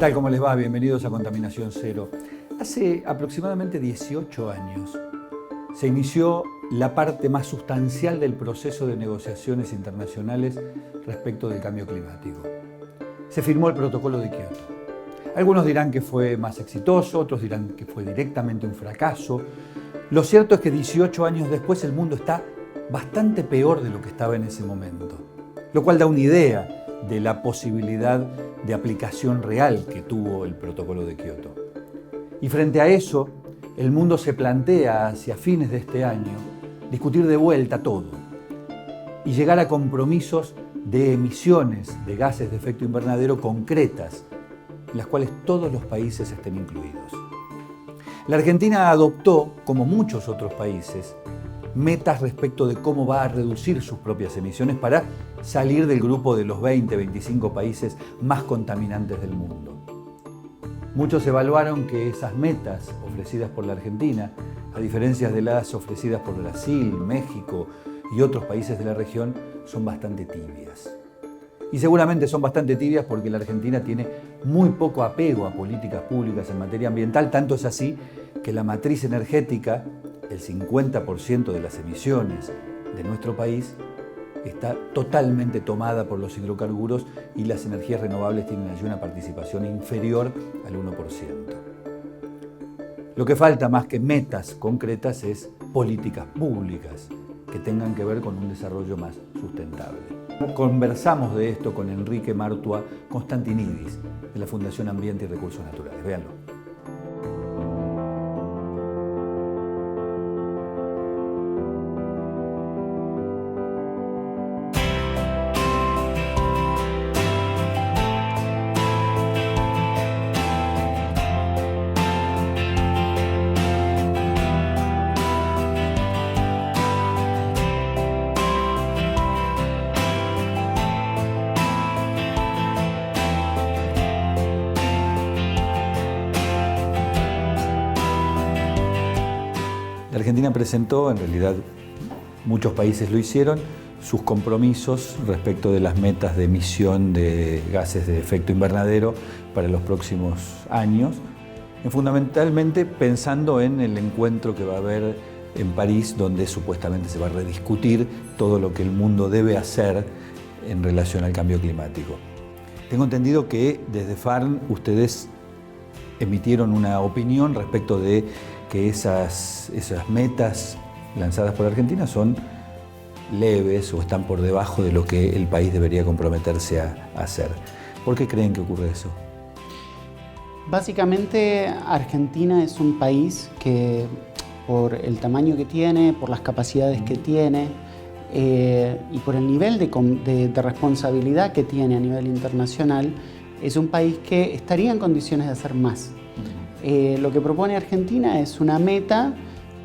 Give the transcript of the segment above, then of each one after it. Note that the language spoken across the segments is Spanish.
tal? ¿Cómo les va? Bienvenidos a Contaminación Cero. Hace aproximadamente 18 años se inició la parte más sustancial del proceso de negociaciones internacionales respecto del cambio climático. Se firmó el Protocolo de Kioto. Algunos dirán que fue más exitoso, otros dirán que fue directamente un fracaso. Lo cierto es que 18 años después el mundo está bastante peor de lo que estaba en ese momento, lo cual da una idea de la posibilidad de aplicación real que tuvo el Protocolo de Kioto. Y frente a eso, el mundo se plantea hacia fines de este año discutir de vuelta todo y llegar a compromisos de emisiones de gases de efecto invernadero concretas, en las cuales todos los países estén incluidos. La Argentina adoptó, como muchos otros países, metas respecto de cómo va a reducir sus propias emisiones para salir del grupo de los 20-25 países más contaminantes del mundo. Muchos evaluaron que esas metas ofrecidas por la Argentina, a diferencia de las ofrecidas por Brasil, México y otros países de la región, son bastante tibias. Y seguramente son bastante tibias porque la Argentina tiene muy poco apego a políticas públicas en materia ambiental, tanto es así que la matriz energética, el 50% de las emisiones de nuestro país, está totalmente tomada por los hidrocarburos y las energías renovables tienen allí una participación inferior al 1%. Lo que falta más que metas concretas es políticas públicas que tengan que ver con un desarrollo más sustentable. Conversamos de esto con Enrique Martua Constantinidis, de la Fundación Ambiente y Recursos Naturales. Véanlo. La Argentina presentó, en realidad muchos países lo hicieron, sus compromisos respecto de las metas de emisión de gases de efecto invernadero para los próximos años, fundamentalmente pensando en el encuentro que va a haber en París, donde supuestamente se va a rediscutir todo lo que el mundo debe hacer en relación al cambio climático. Tengo entendido que desde FARN ustedes emitieron una opinión respecto de que esas metas lanzadas por Argentina son leves o están por debajo de lo que el país debería comprometerse a hacer. ¿Por qué creen que ocurre eso? Básicamente, Argentina es un país que, por el tamaño que tiene, por las capacidades que tiene y por el nivel de responsabilidad que tiene a nivel internacional, es un país que estaría en condiciones de hacer más. Lo que propone Argentina es una meta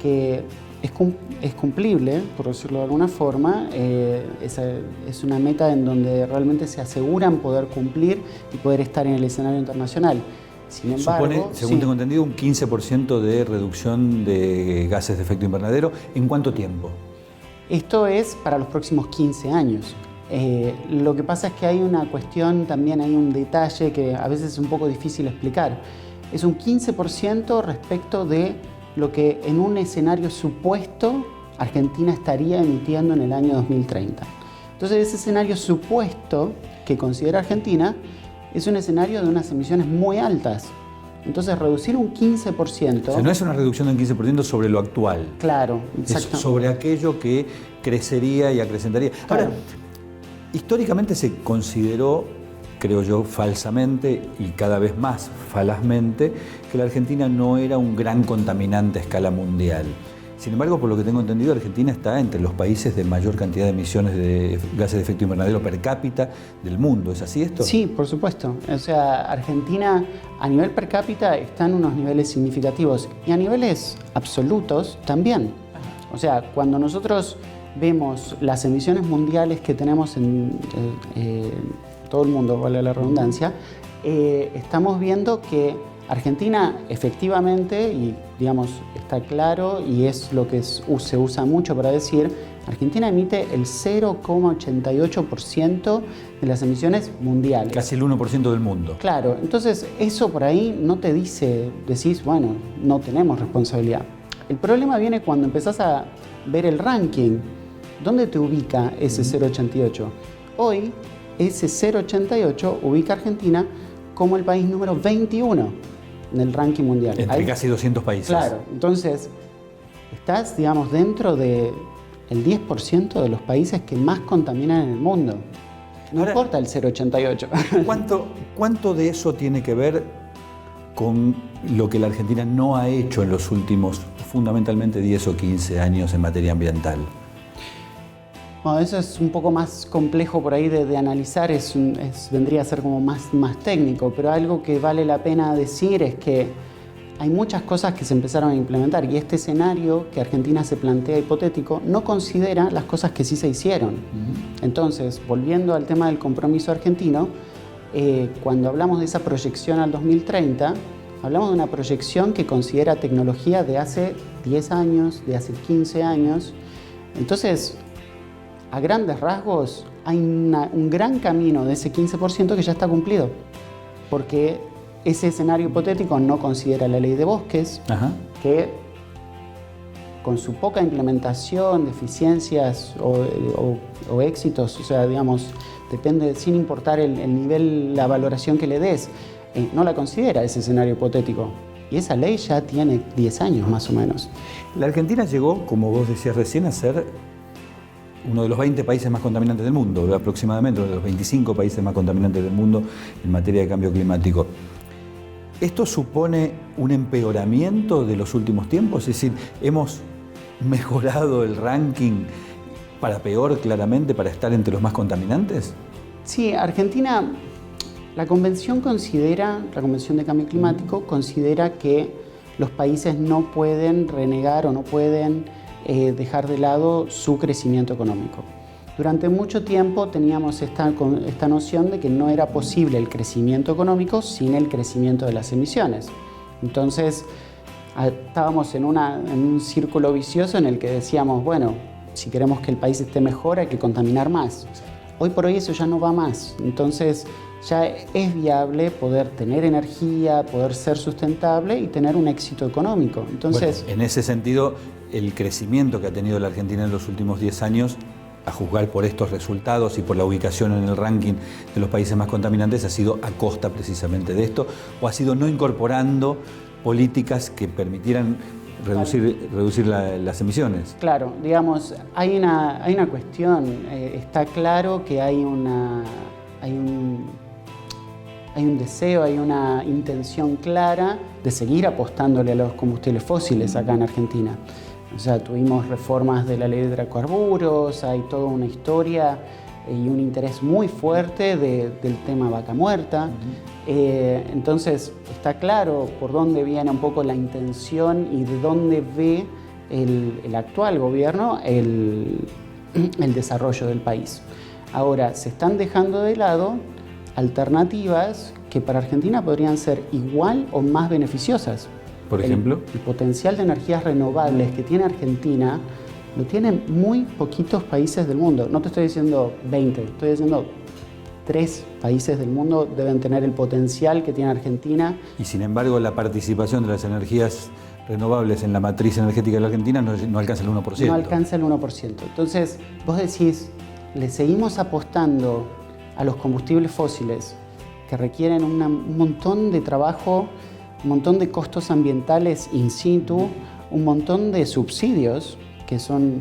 que es cumplible, por decirlo de alguna forma. Es una meta en donde realmente se aseguran poder cumplir y poder estar en el escenario internacional. Sin embargo, supone, según tengo entendido, un 15% de reducción de gases de efecto invernadero. ¿En cuánto tiempo? Esto es para los próximos 15 años. Lo que pasa es que hay una cuestión, también hay un detalle que a veces es un poco difícil explicar. Es un 15% respecto de lo que en un escenario supuesto Argentina estaría emitiendo en el año 2030. Entonces, ese escenario supuesto que considera Argentina es un escenario de unas emisiones muy altas. Entonces, reducir un 15%... O sea, no es una reducción de un 15% sobre lo actual. Claro, exacto. Es sobre aquello que crecería y acrecentaría. Claro. Ahora, históricamente se consideró, creo yo, falsamente y cada vez más falazmente, que la Argentina no era un gran contaminante a escala mundial. Sin embargo, por lo que tengo entendido, Argentina está entre los países de mayor cantidad de emisiones de gases de efecto invernadero per cápita del mundo. ¿Es así esto? Sí, por supuesto. O sea, Argentina a nivel per cápita está en unos niveles significativos y a niveles absolutos también. O sea, cuando nosotros vemos las emisiones mundiales que tenemos en todo el mundo, vale la redundancia, estamos viendo que Argentina efectivamente, y digamos está claro y es lo que se usa mucho para decir, Argentina emite el 0,88% de las emisiones mundiales. Casi el 1% del mundo. Claro, entonces eso por ahí no te decís, bueno, no tenemos responsabilidad. El problema viene cuando empezás a ver el ranking. ¿Dónde te ubica ese 0,88? Hoy, ese 0,88 ubica a Argentina como el país número 21 en el ranking mundial. Entre casi 200 países. Claro, entonces estás, digamos, dentro del 10% de los países que más contaminan en el mundo. No Ahora, importa el 0,88. ¿Cuánto de eso tiene que ver con lo que la Argentina no ha hecho en los últimos, fundamentalmente, 10 o 15 años en materia ambiental? Bueno, eso es un poco más complejo por ahí de analizar, vendría a ser como más técnico, pero algo que vale la pena decir es que hay muchas cosas que se empezaron a implementar y este escenario que Argentina se plantea hipotético no considera las cosas que sí se hicieron. Entonces, volviendo al tema del compromiso argentino, cuando hablamos de esa proyección al 2030, hablamos de una proyección que considera tecnología de hace 10 años, de hace 15 años. Entonces, a grandes rasgos, hay un gran camino de ese 15% que ya está cumplido, porque ese escenario hipotético no considera la ley de bosques, que con su poca implementación, deficiencias o éxitos, o sea, digamos, depende, sin importar el nivel, la valoración que le des, no la considera ese escenario hipotético. Y esa ley ya tiene 10 años más o menos. La Argentina llegó, como vos decías recién, a ser uno de los 20 países más contaminantes del mundo, aproximadamente uno de los 25 países más contaminantes del mundo en materia de cambio climático. ¿Esto supone un empeoramiento de los últimos tiempos? Es decir, ¿hemos mejorado el ranking para peor, claramente, para estar entre los más contaminantes? Sí, Argentina, la Convención de Cambio Climático considera que los países no pueden renegar o no pueden dejar de lado su crecimiento económico. Durante mucho tiempo teníamos esta noción de que no era posible el crecimiento económico sin el crecimiento de las emisiones. Entonces, estábamos en un círculo vicioso en el que decíamos, bueno, si queremos que el país esté mejor hay que contaminar más. Hoy por hoy eso ya no va más. Entonces, ya es viable poder tener energía, poder ser sustentable y tener un éxito económico. Entonces, bueno, en ese sentido, el crecimiento que ha tenido la Argentina en los últimos 10 años, a juzgar por estos resultados y por la ubicación en el ranking de los países más contaminantes, ha sido a costa precisamente de esto, o ha sido no incorporando políticas que permitieran reducir las emisiones. Claro, digamos, hay una cuestión, está claro que hay un deseo, hay una intención clara de seguir apostándole a los combustibles fósiles acá en Argentina. O sea, tuvimos reformas de la ley de hidrocarburos, hay toda una historia y un interés muy fuerte del tema vaca muerta. Entonces, está claro por dónde viene un poco la intención y de dónde ve el actual gobierno el desarrollo del país. Ahora, se están dejando de lado alternativas que para Argentina podrían ser igual o más beneficiosas. Por ejemplo, el potencial de energías renovables que tiene Argentina lo tienen muy poquitos países del mundo. No te estoy diciendo 20, estoy diciendo 3 países del mundo deben tener el potencial que tiene Argentina. Y sin embargo, la participación de las energías renovables en la matriz energética de la Argentina no alcanza el 1%. No alcanza el 1%. Entonces, vos decís, le seguimos apostando a los combustibles fósiles que requieren un montón de trabajo, un montón de costos ambientales in situ, un montón de subsidios que son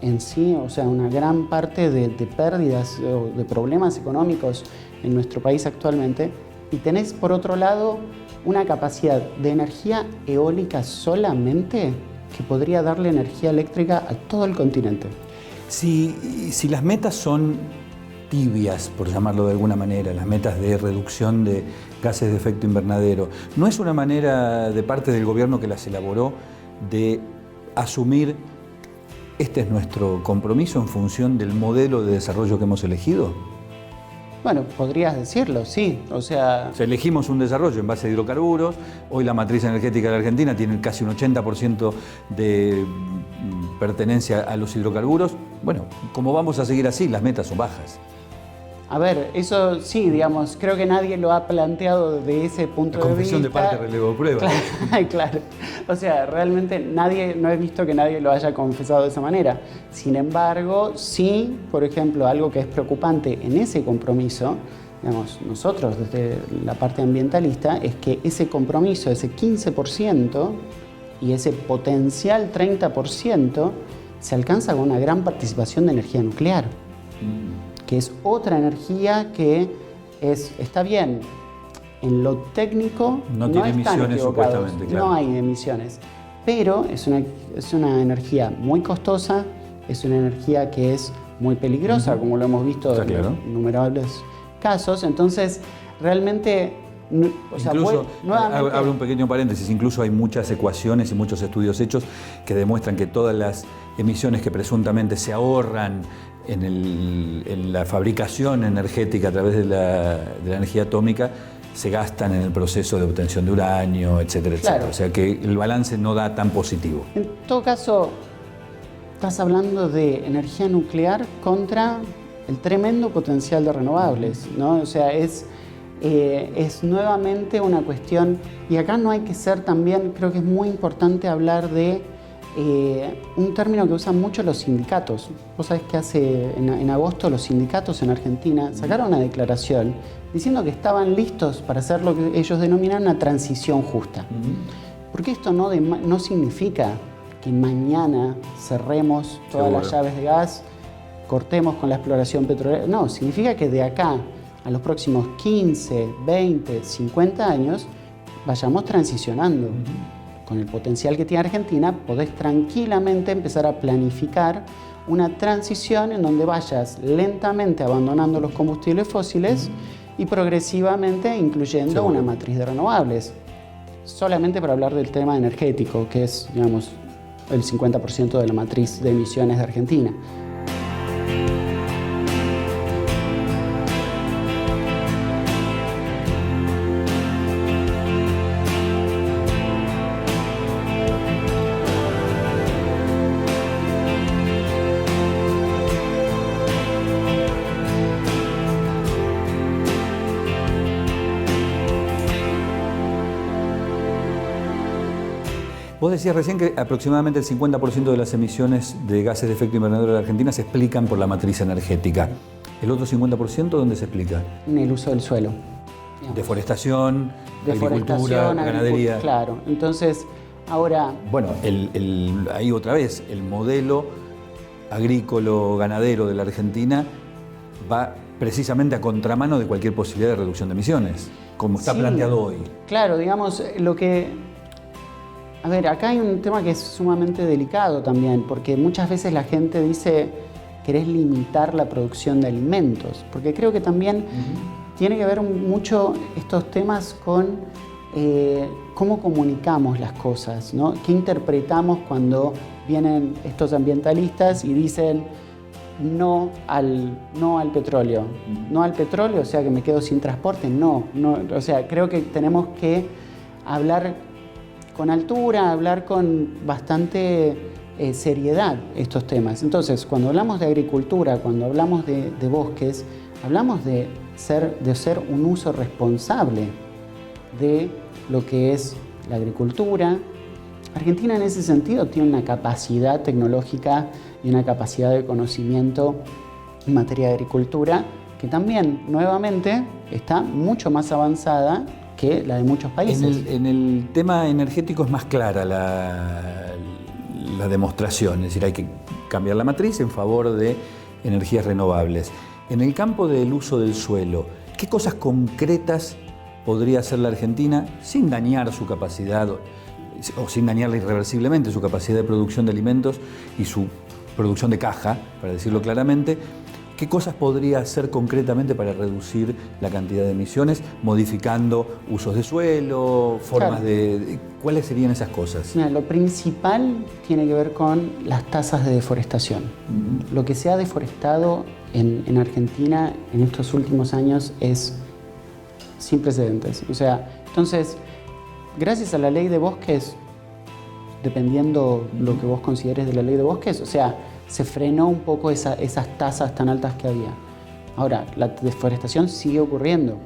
en sí, o sea, una gran parte de pérdidas o de problemas económicos en nuestro país actualmente. Y tenés, por otro lado, una capacidad de energía eólica solamente que podría darle energía eléctrica a todo el continente. Si las metas son tibias, por llamarlo de alguna manera, las metas de reducción de gases de efecto invernadero, ¿no es una manera de parte del gobierno que las elaboró de asumir este es nuestro compromiso en función del modelo de desarrollo que hemos elegido? Bueno, podrías decirlo, sí. O sea, elegimos un desarrollo en base a hidrocarburos. Hoy la matriz energética de la Argentina tiene casi un 80% de pertenencia a los hidrocarburos. bueno, como vamos a seguir así, las metas son bajas. A ver, eso sí, digamos, creo que nadie lo ha planteado de ese punto de vista. Confesión de parte, relevo de prueba. Claro, claro. O sea, realmente no he visto que nadie lo haya confesado de esa manera. Sin embargo, sí, por ejemplo, algo que es preocupante en ese compromiso, digamos, nosotros desde la parte ambientalista, es que ese compromiso, ese 15% y ese potencial 30% se alcanza con una gran participación de energía nuclear. Que es otra energía que está bien, en lo técnico no tiene emisiones supuestamente, claro. No hay emisiones, pero es una energía muy costosa, es una energía que es muy peligrosa, como lo hemos visto en innumerables casos. Entonces, realmente, incluso, abro un pequeño paréntesis, incluso hay muchas ecuaciones y muchos estudios hechos que demuestran que todas las emisiones que presuntamente se ahorran en la fabricación energética a través de la energía atómica se gastan en el proceso de obtención de uranio, etcétera, etcétera. O sea que el balance no da tan positivo. En todo caso, estás hablando de energía nuclear contra el tremendo potencial de renovables, ¿no? O sea, es nuevamente una cuestión, y acá no hay que ser también, creo que es muy importante hablar de un término que usan mucho los sindicatos. Vos sabés que en agosto los sindicatos en Argentina sacaron una declaración diciendo que estaban listos para hacer lo que ellos denominan una transición justa. Porque esto no significa que mañana cerremos todas las llaves de gas, cortemos con la exploración petrolera. No, significa que de acá a los próximos 15, 20, 50 años vayamos transicionando. Con el potencial que tiene Argentina, podés tranquilamente empezar a planificar una transición en donde vayas lentamente abandonando los combustibles fósiles y progresivamente incluyendo una matriz de renovables. Solamente para hablar del tema energético, que es, digamos, el 50% de la matriz de emisiones de Argentina. Vos decías recién que aproximadamente el 50% de las emisiones de gases de efecto invernadero de Argentina se explican por la matriz energética. ¿El otro 50% dónde se explica? En el uso del suelo. Deforestación, agricultura, ganadería. Claro, entonces ahora... Bueno, ahí otra vez, el modelo agrícola-ganadero de la Argentina va precisamente a contramano de cualquier posibilidad de reducción de emisiones, como está planteado hoy. Claro, digamos, lo que... A ver, acá hay un tema que es sumamente delicado también, porque muchas veces la gente dice, querés limitar la producción de alimentos, porque creo que también tiene que ver mucho estos temas con cómo comunicamos las cosas, ¿no? ¿Qué interpretamos cuando vienen estos ambientalistas y dicen no al petróleo? No al petróleo, o sea, que me quedo sin transporte, no, o sea, creo que tenemos que hablar con altura, hablar con bastante seriedad estos temas. Entonces, cuando hablamos de agricultura, cuando hablamos de bosques, hablamos de hacer un uso responsable de lo que es la agricultura. Argentina en ese sentido tiene una capacidad tecnológica y una capacidad de conocimiento en materia de agricultura que también, nuevamente, está mucho más avanzada que la de muchos países. En el tema energético es más clara la demostración, es decir, hay que cambiar la matriz en favor de energías renovables. En el campo del uso del suelo, ¿qué cosas concretas podría hacer la Argentina sin dañar su capacidad o sin dañarla irreversiblemente su capacidad de producción de alimentos y su producción de caja, para decirlo claramente? ¿Qué cosas podría hacer concretamente para reducir la cantidad de emisiones, modificando usos de suelo, formas de... ¿Cuáles serían esas cosas? Mira, lo principal tiene que ver con las tasas de deforestación. Lo que se ha deforestado en Argentina en estos últimos años es sin precedentes. O sea, entonces, gracias a la ley de bosques, dependiendo lo que vos consideres de la ley de bosques, o sea, se frenó un poco esas tasas tan altas que había. Ahora, la deforestación sigue ocurriendo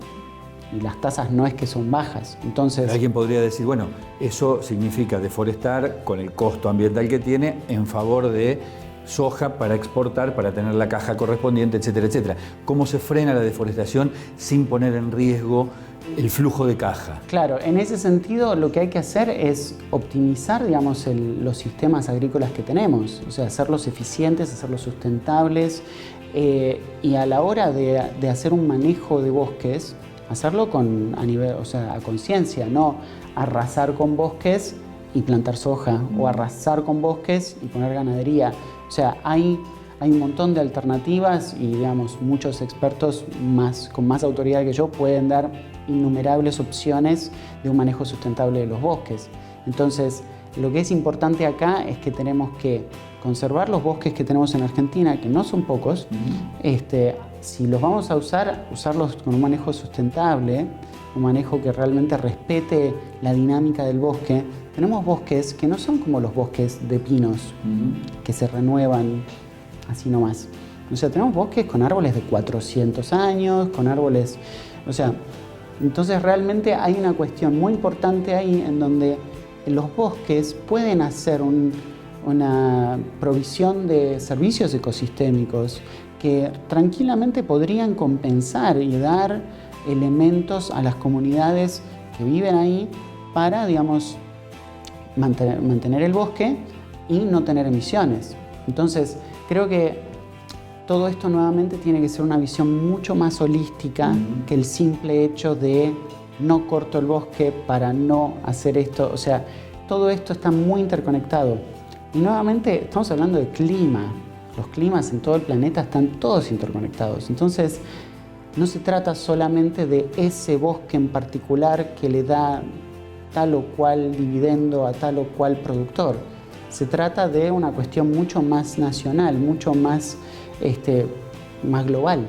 y las tasas no es que son bajas. Entonces, alguien podría decir, bueno, eso significa deforestar con el costo ambiental que tiene en favor de soja para exportar, para tener la caja correspondiente, etcétera, etcétera. ¿Cómo se frena la deforestación sin poner en riesgo el flujo de caja? Claro, en ese sentido lo que hay que hacer es optimizar, digamos, los sistemas agrícolas que tenemos, o sea, hacerlos eficientes, hacerlos sustentables, y a la hora de hacer un manejo de bosques, hacerlo a conciencia, no arrasar con bosques y plantar soja, o arrasar con bosques y poner ganadería. O sea, hay un montón de alternativas y, digamos, muchos expertos con más autoridad que yo pueden dar innumerables opciones de un manejo sustentable de los bosques. Entonces, lo que es importante acá es que tenemos que conservar los bosques que tenemos en Argentina, que no son pocos. Si los vamos a usarlos con un manejo sustentable, un manejo que realmente respete la dinámica del bosque. Tenemos bosques que no son como los bosques de pinos, que se renuevan así nomás. O sea, tenemos bosques con árboles de 400 años, con árboles... O sea, entonces realmente hay una cuestión muy importante ahí en donde los bosques pueden hacer una provisión de servicios ecosistémicos que tranquilamente podrían compensar y dar elementos a las comunidades que viven ahí para, digamos, mantener el bosque y no tener emisiones. Entonces, creo que todo esto nuevamente tiene que ser una visión mucho más holística que el simple hecho de no corto el bosque para no hacer esto. O sea, todo esto está muy interconectado. Y nuevamente estamos hablando de clima. Los climas en todo el planeta están todos interconectados. Entonces, no se trata solamente de ese bosque en particular que le da tal o cual dividendo a tal o cual productor. Se trata de una cuestión mucho más nacional, mucho más global,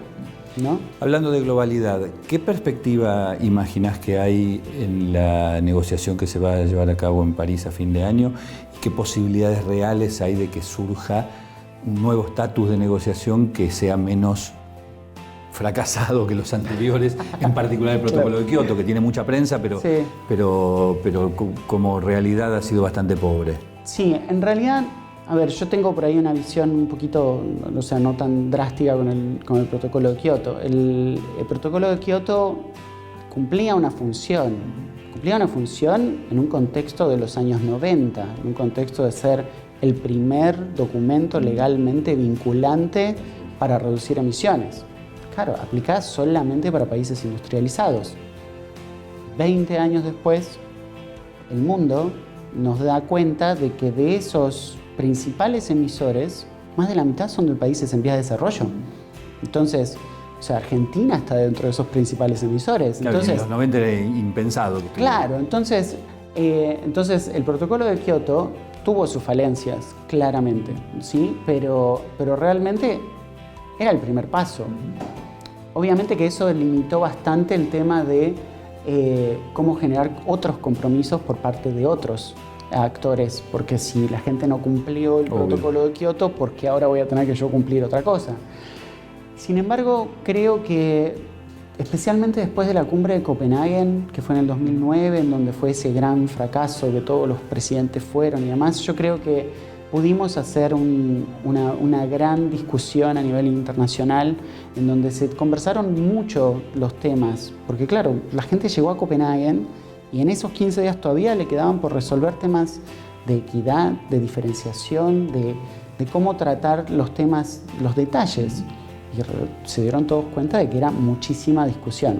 ¿no? Hablando de globalidad, ¿qué perspectiva imaginás que hay en la negociación que se va a llevar a cabo en París a fin de año? ¿Y qué posibilidades reales hay de que surja un nuevo estatus de negociación que sea menos fracasado que los anteriores, en particular el protocolo de Kioto, que tiene mucha prensa, pero como realidad ha sido bastante pobre? Sí, en realidad, a ver, yo tengo por ahí una visión un poquito, o sea, no tan drástica con el protocolo de Kioto. El protocolo de Kioto cumplía una función en un contexto de los años 90, en un contexto de ser el primer documento legalmente vinculante para reducir emisiones. Claro, aplicada solamente para países industrializados. 20 años después, el mundo nos da cuenta de que de esos principales emisores, más de la mitad son de países en vías de desarrollo. Entonces, o sea, Argentina está dentro de esos principales emisores. Claro, entonces, en los 90 era impensado. Claro, entonces el protocolo de Kioto tuvo sus falencias, claramente, ¿sí? Pero realmente era el primer paso. Obviamente que eso limitó bastante el tema de cómo generar otros compromisos por parte de otros actores, porque si la gente no cumplió el protocolo de Kioto, ¿por qué ahora voy a tener que yo cumplir otra cosa? Sin embargo, creo que especialmente después de la cumbre de Copenhague, que fue en el 2009, en donde fue ese gran fracaso que todos los presidentes fueron y demás, yo creo que pudimos hacer una gran discusión a nivel internacional en donde se conversaron mucho los temas, porque claro, la gente llegó a Copenhague y en esos 15 días todavía le quedaban por resolver temas de equidad, de diferenciación, de cómo tratar los temas, los detalles. Y se dieron todos cuenta de que era muchísima discusión.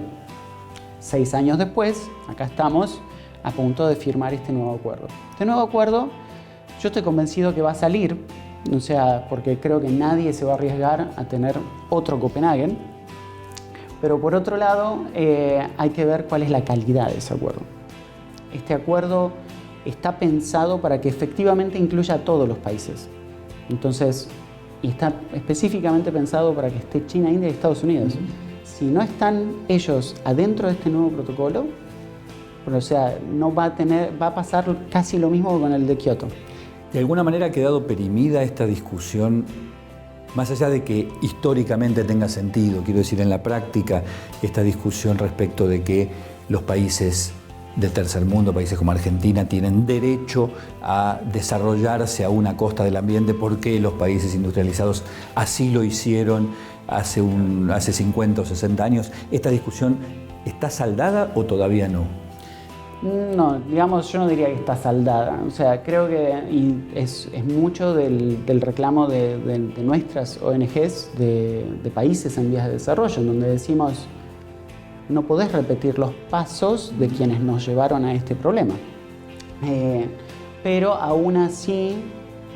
6 años después, acá estamos a punto de firmar este nuevo acuerdo. Este nuevo acuerdo, yo estoy convencido que va a salir, o sea, porque creo que nadie se va a arriesgar a tener otro Copenhague. Pero por otro lado, hay que ver cuál es la calidad de ese acuerdo. Este acuerdo está pensado para que efectivamente incluya a todos los países. Entonces, y está específicamente pensado para que esté China, India y Estados Unidos. Si no están ellos adentro de este nuevo protocolo, o sea, va a pasar casi lo mismo con el de Kioto. De alguna manera ha quedado perimida esta discusión, más allá de que históricamente tenga sentido, quiero decir, en la práctica, esta discusión respecto de que los países del tercer mundo, países como Argentina, tienen derecho a desarrollarse a una costa del ambiente porque los países industrializados así lo hicieron hace 50 o 60 años. ¿Esta discusión está saldada o todavía no? No, digamos, yo no diría que está saldada. O sea, creo que es mucho del reclamo de nuestras ONGs de países en vías de desarrollo, en donde decimos, no podés repetir los pasos de quienes nos llevaron a este problema. Pero aún así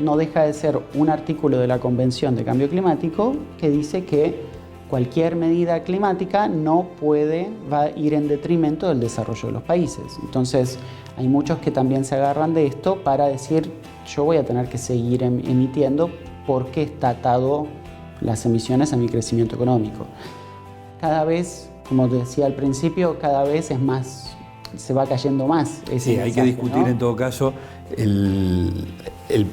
no deja de ser un artículo de la Convención de Cambio Climático que dice que cualquier medida climática va a ir en detrimento del desarrollo de los países. Entonces, hay muchos que también se agarran de esto para decir, yo voy a tener que seguir emitiendo porque está atado las emisiones a mi crecimiento económico. Cada vez, como decía al principio, cada vez es más, se va cayendo más. Sí, hay que discutir, ¿no? En todo caso el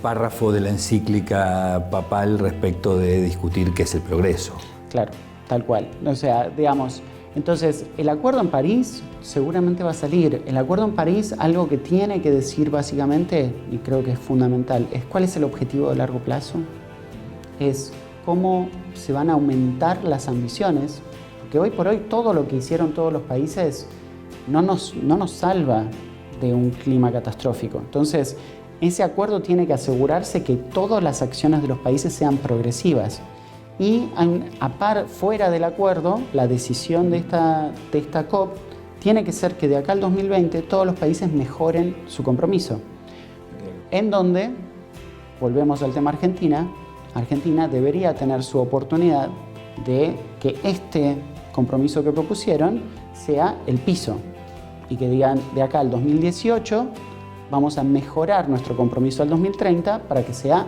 párrafo de la encíclica papal respecto de discutir qué es el progreso. Claro, tal cual. O sea, digamos, entonces el acuerdo en París seguramente va a salir. El acuerdo en París, algo que tiene que decir básicamente, y creo que es fundamental, es cuál es el objetivo de largo plazo, es cómo se van a aumentar las ambiciones, porque hoy por hoy todo lo que hicieron todos los países no nos salva de un clima catastrófico. Entonces, ese acuerdo tiene que asegurarse que todas las acciones de los países sean progresivas. Y fuera del acuerdo, la decisión de esta COP tiene que ser que de acá al 2020 todos los países mejoren su compromiso. En donde, volvemos al tema Argentina debería tener su oportunidad de que este compromiso que propusieron sea el piso y que digan de acá al 2018 vamos a mejorar nuestro compromiso al 2030 para que sea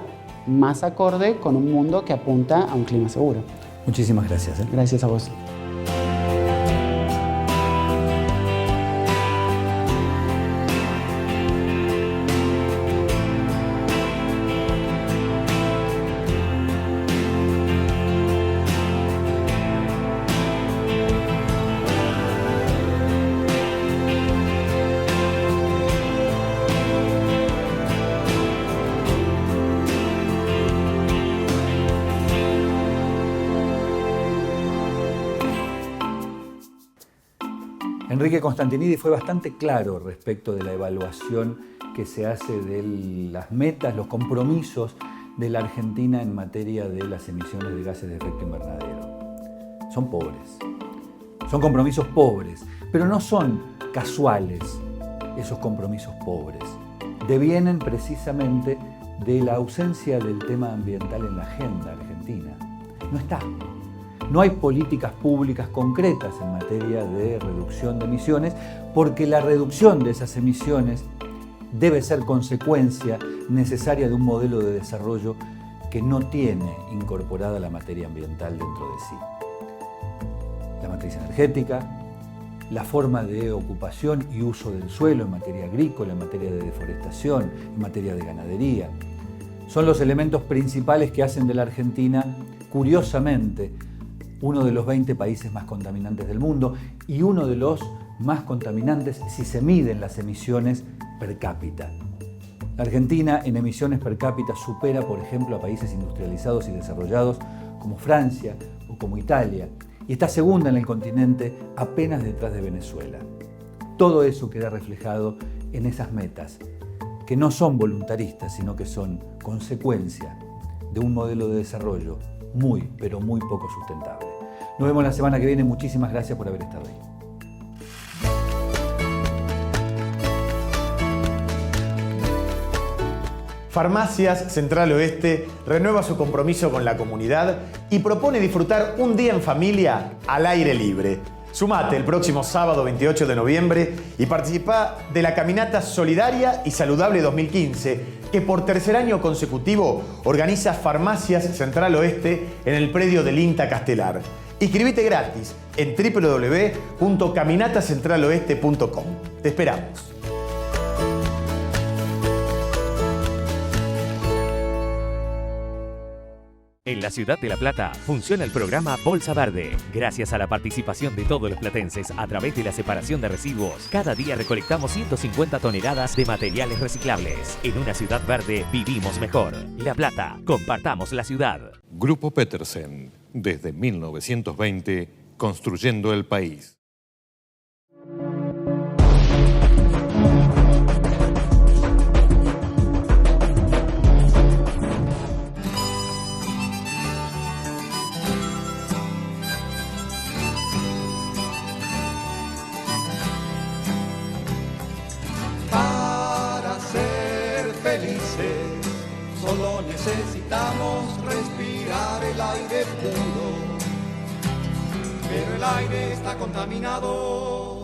más acorde con un mundo que apunta a un clima seguro. Muchísimas gracias. Gracias a vos. Enrique Constantinidis fue bastante claro respecto de la evaluación que se hace de las metas, los compromisos de la Argentina en materia de las emisiones de gases de efecto invernadero. Son pobres, son compromisos pobres, pero no son casuales esos compromisos pobres. Devienen precisamente de la ausencia del tema ambiental en la agenda argentina. No está. No hay políticas públicas concretas en materia de reducción de emisiones porque la reducción de esas emisiones debe ser consecuencia necesaria de un modelo de desarrollo que no tiene incorporada la materia ambiental dentro de sí. La matriz energética, la forma de ocupación y uso del suelo en materia agrícola, en materia de deforestación, en materia de ganadería, son los elementos principales que hacen de la Argentina, curiosamente, uno de los 20 países más contaminantes del mundo y uno de los más contaminantes si se miden las emisiones per cápita. La Argentina en emisiones per cápita supera, por ejemplo, a países industrializados y desarrollados como Francia o como Italia y está segunda en el continente apenas detrás de Venezuela. Todo eso queda reflejado en esas metas, que no son voluntaristas, sino que son consecuencia de un modelo de desarrollo muy, pero muy poco sustentable. Nos vemos la semana que viene. Muchísimas gracias por haber estado ahí. Farmacias Central Oeste renueva su compromiso con la comunidad y propone disfrutar un día en familia al aire libre. Sumate el próximo sábado 28 de noviembre y participa de la Caminata Solidaria y Saludable 2015 que por tercer año consecutivo organiza Farmacias Central Oeste en el predio del INTA Castelar. Inscribite gratis en www.caminatacentraloeste.com. Te esperamos. En la ciudad de La Plata funciona el programa Bolsa Verde. Gracias a la participación de todos los platenses a través de la separación de residuos, cada día recolectamos 150 toneladas de materiales reciclables. En una ciudad verde vivimos mejor. La Plata, compartamos la ciudad. Grupo Petersen, desde 1920, construyendo el país. Solo necesitamos respirar el aire puro, pero el aire está contaminado.